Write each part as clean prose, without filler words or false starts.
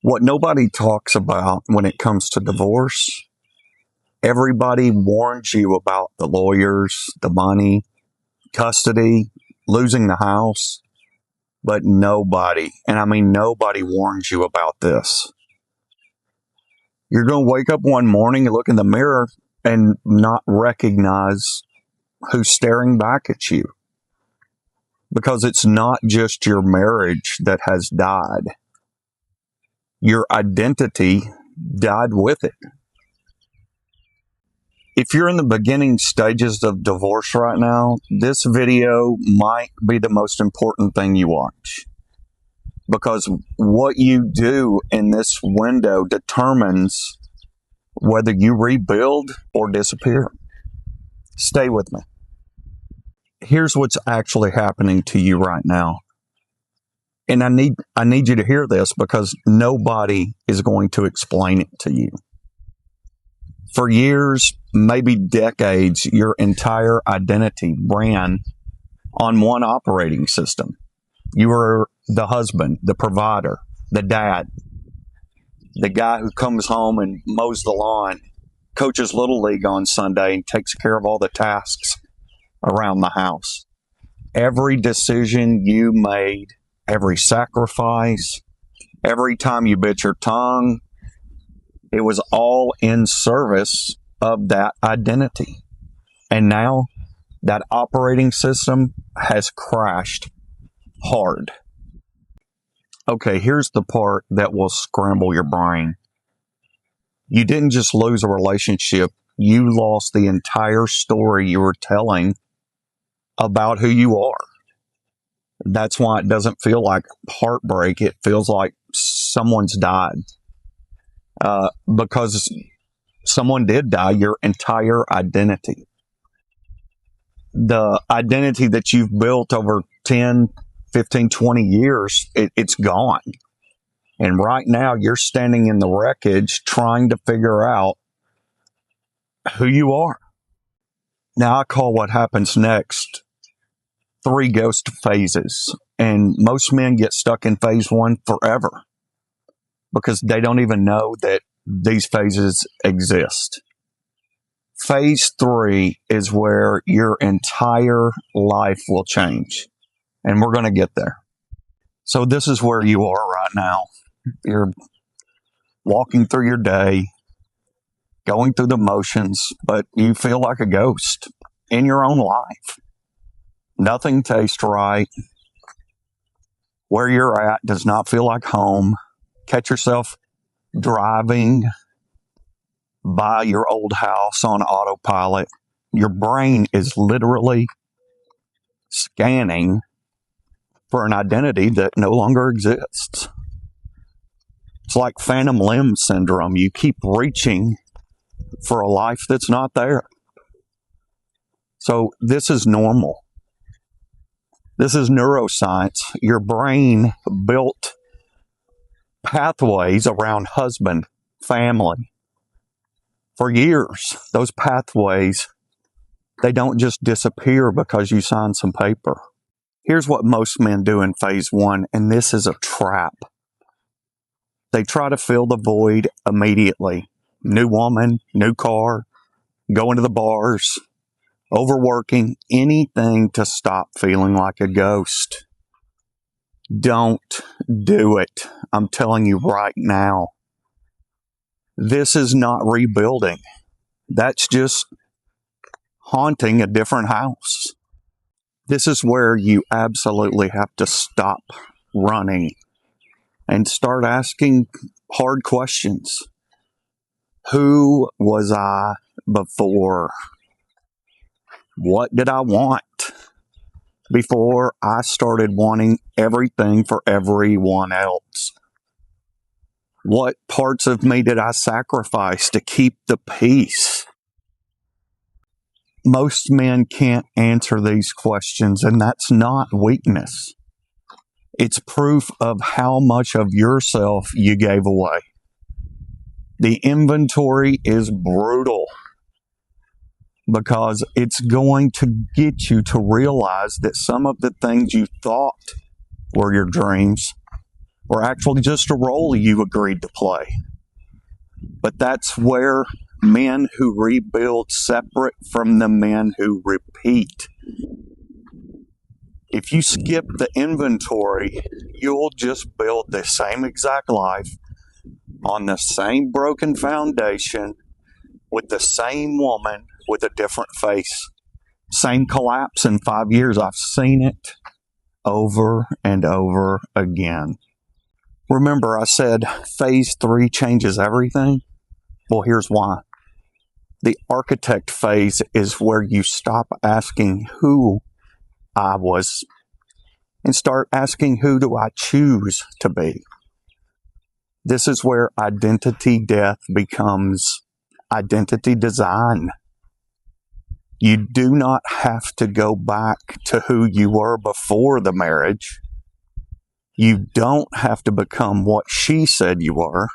What nobody talks about when it comes to divorce, everybody warns you about the lawyers, the money, custody, losing the house, but nobody, and I mean nobody, warns you about this. You're going to wake up one morning and look in the mirror and not recognize who's staring back at you. Because it's not just your marriage that has died. Your identity died with it. If you're in the beginning stages of divorce right now, this video might be the most important thing you watch. Because what you do in this window determines whether you rebuild or disappear. Stay with me. Here's what's actually happening to you right now. And I need you to hear this because nobody is going to explain it to you. For years, maybe decades, your entire identity ran on one operating system. You were the husband, the provider, the dad, the guy who comes home and mows the lawn, coaches Little League on Sunday, and takes care of all the tasks around the house. Every decision you made, every sacrifice, every time you bit your tongue, it was all in service of that identity. And now that operating system has crashed hard. Okay, here's the part that will scramble your brain. You didn't just lose a relationship, you lost the entire story you were telling about who you are. That's why it doesn't feel like heartbreak. It feels like someone's died. Because someone did die, your entire identity. The identity that you've built over 10, 15, 20 years, it's gone. And right now you're standing in the wreckage trying to figure out who you are. Now I call what happens next 3 ghost phases. And most men get stuck in phase 1 forever because they don't even know that these phases exist. Phase 3 is where your entire life will change. And we're going to get there. So this is where you are right now. You're walking through your day, going through the motions, but you feel like a ghost in your own life. Nothing tastes right. Where you're at does not feel like home. Catch yourself driving by your old house on autopilot. Your brain is literally scanning for an identity that no longer exists. It's like phantom limb syndrome. You keep reaching for a life that's not there. So this is normal. This is neuroscience. Your brain built pathways around husband, family. For years, those pathways, they don't just disappear because you sign some paper. Here's what most men do in phase 1, and this is a trap. They try to fill the void immediately. New woman, new car, going to the bars, overworking, anything to stop feeling like a ghost. Don't do it. I'm telling you right now. This is not rebuilding. That's just haunting a different house. This is where you absolutely have to stop running and start asking hard questions. Who was I before? What did I want before I started wanting everything for everyone else? What parts of me did I sacrifice to keep the peace? Most men can't answer these questions, and that's not weakness. It's proof of how much of yourself you gave away. The inventory is brutal because it's going to get you to realize that some of the things you thought were your dreams or actually just a role you agreed to play. But that's where men who rebuild separate from the men who repeat. If you skip the inventory, you'll just build the same exact life on the same broken foundation with the same woman with a different face. Same collapse in 5 years. I've seen it over and over again. Remember, I said phase 3 changes everything? Well, here's why. The architect phase is where you stop asking who I was and start asking who do I choose to be. This is where identity death becomes identity design. You do not have to go back to who you were before the marriage. You don't have to become what she said you were.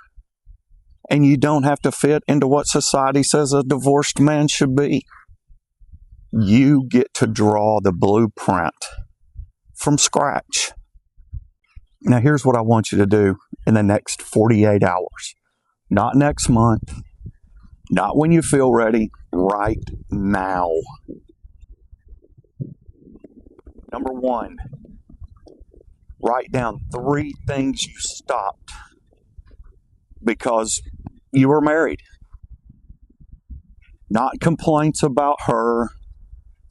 And you don't have to fit into what society says a divorced man should be. You get to draw the blueprint from scratch. Now, here's what I want you to do in the next 48 hours. Not next month, not when you feel ready, right now. Number 1, write down 3 things you stopped because you were married. Not complaints about her,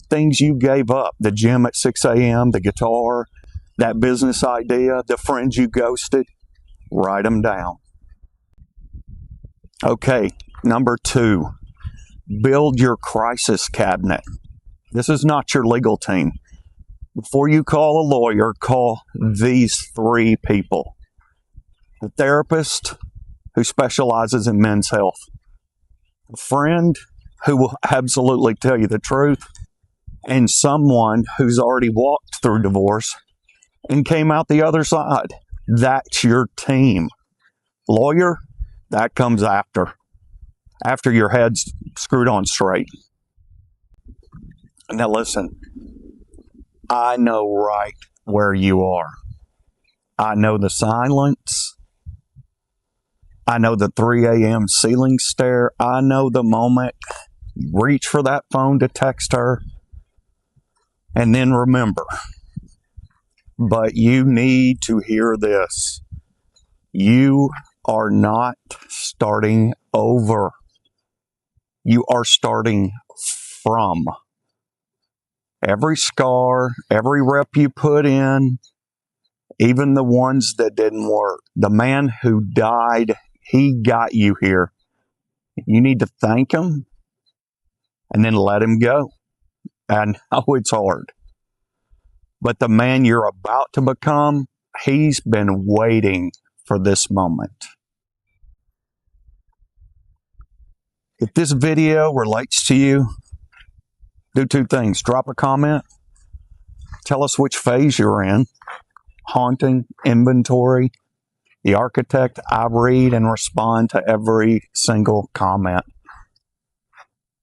things you gave up. The gym at 6 a.m., the guitar, that business idea, the friends you ghosted. Write them down. Okay, number 2, build your crisis cabinet. This is not your legal team. Before you call a lawyer, call these 3 people. A therapist who specializes in men's health. A friend who will absolutely tell you the truth. And someone who's already walked through divorce and came out the other side. That's your team. Lawyer, that comes after your head's screwed on straight. Now listen, I know right where you are. I know the silence. I know the 3 a.m. ceiling stare. I know the moment you reach for that phone to text her. And then remember, but you need to hear this. You are not starting over. You are starting from. Every scar, every rep you put in, even the ones that didn't work. The man who died, he got you here. You need to thank him and then let him go. And I know it's hard. But the man you're about to become, he's been waiting for this moment. If this video relates to you, do 2 things. Drop a comment. Tell us which phase you're in. Haunting, inventory, the architect. I read and respond to every single comment.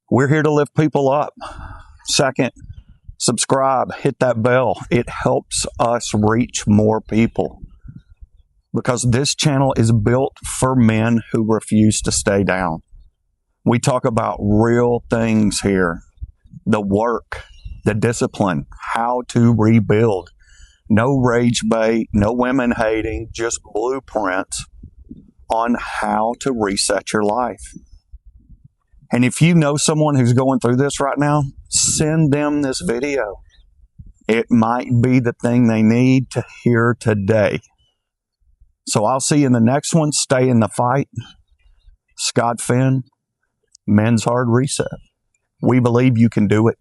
We're here to lift people up. Second, subscribe, hit that bell. It helps us reach more people because this channel is built for men who refuse to stay down. We talk about real things here. The work, the discipline, how to rebuild. No rage bait, no women hating, just blueprints on how to reset your life. And if you know someone who's going through this right now, send them this video. It might be the thing they need to hear today. So I'll see you in the next one. Stay in the fight. Scott Finn, Men's Hard Reset. We believe you can do it.